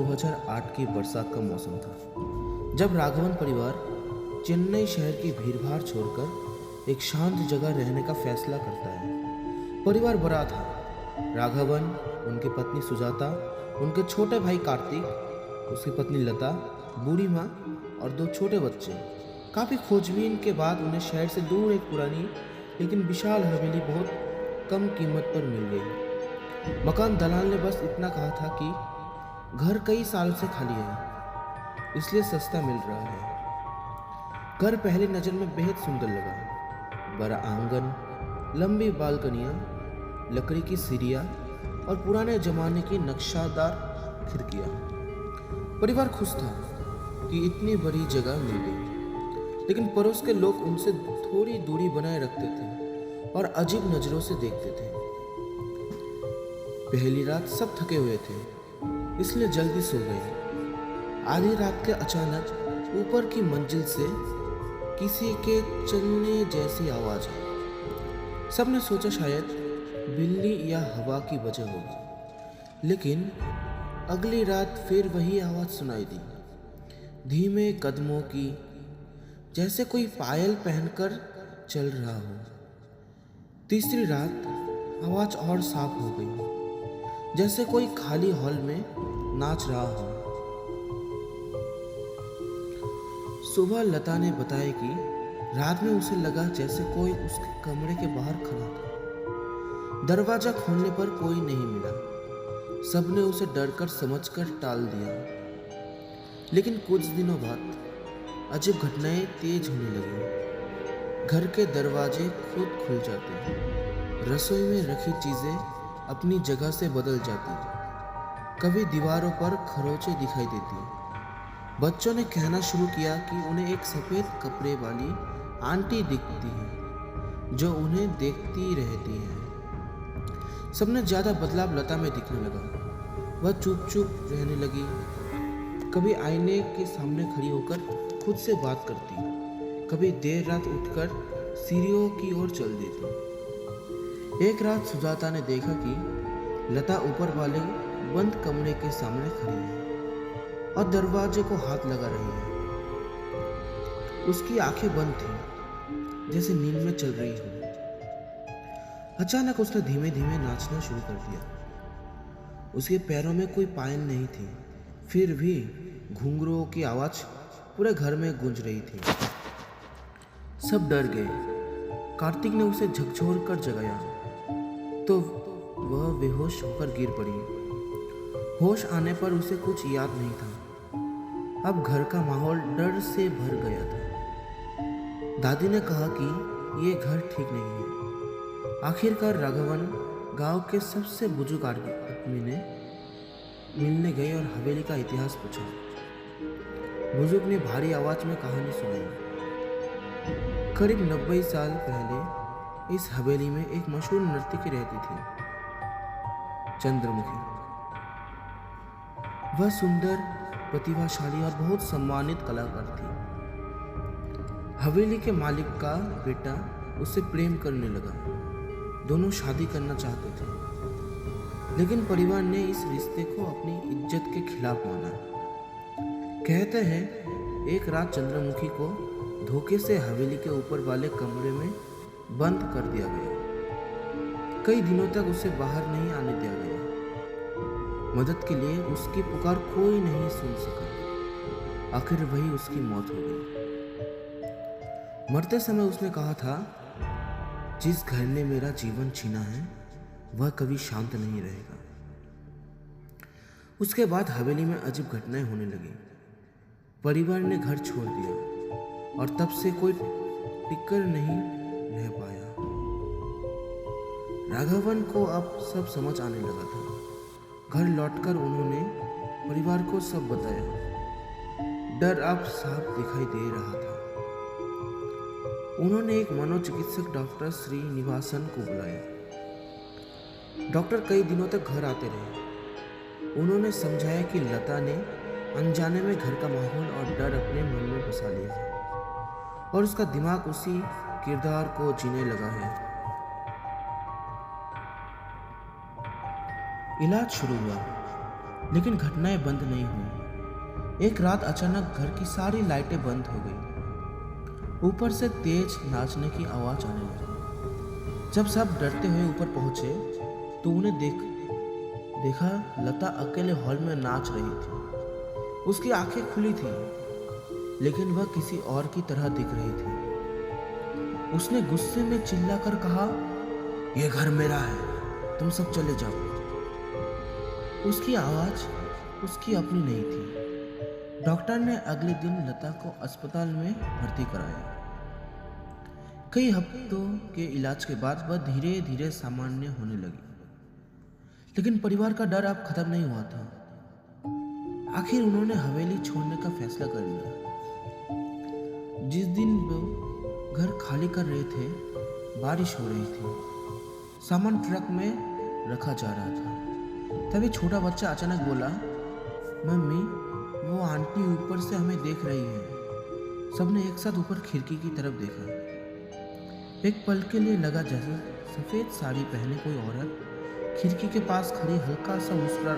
2008 की बरसात का मौसम था जब राघवन परिवार चेन्नई शहर की भीड़भाड़ छोड़कर एक शांत जगह रहने का फैसला करता है। परिवार बड़ा था। राघवन, उनकी पत्नी सुजाता, उनके छोटे भाई कार्तिक, उसकी पत्नी लता, बूढ़ी माँ और दो छोटे बच्चे। काफ़ी खोजबीन के बाद उन्हें शहर से दूर एक पुरानी लेकिन विशाल हवेली बहुत कम कीमत पर मिल गई। मकान दलाल ने बस इतना कहा था कि घर कई साल से खाली है, इसलिए सस्ता मिल रहा है। घर पहली नज़र में बेहद सुंदर लगा। बड़ा आंगन, लंबी बालकनियाँ, लकड़ी की सीढ़ियाँ और पुराने जमाने की नक्शादार खिड़कियाँ। परिवार खुश था कि इतनी बड़ी जगह मिल गई, लेकिन पड़ोस के लोग उनसे थोड़ी दूरी बनाए रखते थे और अजीब नज़रों से देखते थे। पहली रात सब थके हुए थे, इसलिए जल्दी सो गए। आधी रात के अचानक ऊपर की मंजिल से किसी के चलने जैसी आवाज़ आई। सबने सोचा शायद बिल्ली या हवा की वजह होगी, लेकिन अगली रात फिर वही आवाज़ सुनाई दी, धीमे कदमों की, जैसे कोई पायल पहनकर चल रहा हो। तीसरी रात आवाज़ और साफ हो गई, जैसे कोई खाली हॉल में नाच रहा हो। सुबह लता ने बताया कि रात में उसे लगा जैसे कोई उसके कमरे के बाहर खड़ा था। दरवाजा खोलने पर कोई नहीं मिला। सबने उसे डरकर समझकर टाल दिया। लेकिन कुछ दिनों बाद अजीब घटनाएं तेज होने लगी। घर के दरवाजे खुद खुल जाते, रसोई में रखी चीजें अपनी जगह से बदल जाती, कभी दीवारों पर खरोंचे दिखाई देती। बच्चों ने कहना शुरू किया कि उन्हें एक सफ़ेद कपड़े वाली आंटी दिखती है जो उन्हें देखती रहती है। सबने ज़्यादा बदलाव लता में दिखने लगा। वह चुप चुप रहने लगी, कभी आईने के सामने खड़ी होकर खुद से बात करती, कभी देर रात उठकर सीढ़ियों की ओर चल देती। एक रात सुजाता ने देखा कि लता ऊपर वाले बंद कमरे के सामने खड़ी है और दरवाजे को हाथ लगा रही है। उसकी आंखें बंद थीं, जैसे नींद में चल रही हो। अचानक उसने धीमे धीमे नाचना शुरू कर दिया। उसके पैरों में कोई पायल नहीं थी, फिर भी घुंघरूओं की आवाज़ पूरे घर में गूंज रही थी। सब डर गए। कार्तिक ने उसे झकझोर कर जगाया तो वह बेहोश होकर गिर पड़ी। होश आने पर उसे कुछ याद नहीं था। अब घर का माहौल डर से भर गया था। दादी ने कहा कि ये घर ठीक नहीं है। आखिरकार राघवन गांव के सबसे बुजुर्ग आदमी ने मिलने गए और हवेली का इतिहास पूछा। बुजुर्ग ने भारी आवाज में कहानी सुनाई। करीब 90 साल पहले इस हवेली में एक मशहूर नर्तकी रहती थी, चंद्रमुखी। वह सुंदर, प्रतिभाशाली और बहुत सम्मानित कलाकार थी। हवेली के मालिक का बेटा उससे प्रेम करने लगा। दोनों शादी करना चाहते थे, लेकिन परिवार ने इस रिश्ते को अपनी इज्जत के खिलाफ माना। कहते हैं एक रात चंद्रमुखी को धोखे से हवेली के ऊपर वाले कमरे में बंद कर दिया गया। कई दिनों तक उसे बाहर नहीं आने दिया गया। मदद के लिए उसकी पुकार कोई नहीं सुन सका। आखिर वही उसकी मौत हो गई। मरते समय उसने कहा था, जिस घर ने मेरा जीवन छीना है वह कभी शांत नहीं रहेगा। उसके बाद हवेली में अजीब घटनाएं होने लगी। परिवार ने घर छोड़ दिया और तब से कोई टिकर नहीं रह पाया। राघवन को अब सब समझ आने लगा था। घर लौटकर उन्होंने परिवार को सब बताया। डर अब साफ दिखाई दे रहा था। उन्होंने एक मनोचिकित्सक डॉक्टर श्रीनिवासन को बुलाया। डॉक्टर कई दिनों तक घर आते रहे। उन्होंने समझाया कि लता ने अनजाने में घर का माहौल और डर अपने मन में बसा लिया है और उसका दिमाग उसी किरदार को जीने लगा है। इलाज शुरू हुआ। लेकिन घटनाएं बंद नहीं हुई। एक रात अचानक घर की सारी लाइटें बंद हो गई। ऊपर से तेज नाचने की आवाज आने लगी। जब सब डरते हुए ऊपर पहुंचे तो उन्हें देखा लता अकेले हॉल में नाच रही थी। उसकी आंखें खुली थी, लेकिन वह किसी और की तरह दिख रही थी। उसने गुस्से में चिल्लाकर कहा, यह घर मेरा है, तुम सब चले जाओ। उसकी आवाज उसकी अपनी नहीं थी। डॉक्टर ने अगले दिन लता को अस्पताल में भर्ती कराया। कई हफ्तों के इलाज के बाद वह धीरे धीरे सामान्य होने लगी, लेकिन परिवार का डर अब खत्म नहीं हुआ था। आखिर उन्होंने हवेली छोड़ने का फैसला कर लिया। जिस दिन वो घर खाली कर रहे थे, बारिश हो रही थी। सामान ट्रक में रखा जा रहा था। तभी छोटा बच्चा अचानक बोला, मम्मी, वो आंटी ऊपर से हमें देख रही है। सबने एक साथ ऊपर खिड़की की तरफ देखा। एक पल के लिए लगा जैसे सफेद साड़ी पहने कोई औरत खिड़की के पास खड़ी हल्का सा मुस्कुरा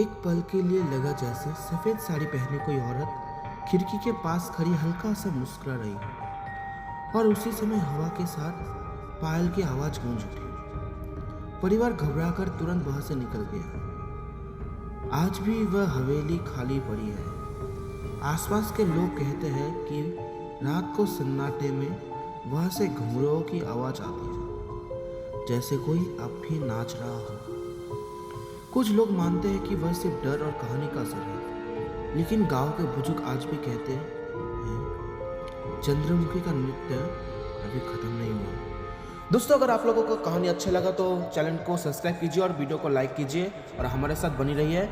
एक पल के लिए लगा जैसे सफेद साड़ी पहने कोई औरत खिड़की के पास खड़ी हल्का सा मुस्कुरा रही है। और उसी समय हवा के साथ पायल की आवाज गूंज उठी। परिवार घबराकर तुरंत वहां से निकल गया। आज भी वह हवेली खाली पड़ी है। आसपास के लोग कहते हैं कि रात को सन्नाटे में वहां से घुंघरूओं की आवाज आती है, जैसे कोई अब भी नाच रहा हो। कुछ लोग मानते हैं कि वह सिर्फ डर और कहानी का असर है, लेकिन गांव के बुजुर्ग आज भी कहते हैं चंद्रमुखी का नृत्य अभी खत्म नहीं हुआ। दोस्तों, अगर आप लोगों को कहानी अच्छा लगा तो चैनल को सब्सक्राइब कीजिए और वीडियो को लाइक कीजिए और हमारे साथ बनी रहिए।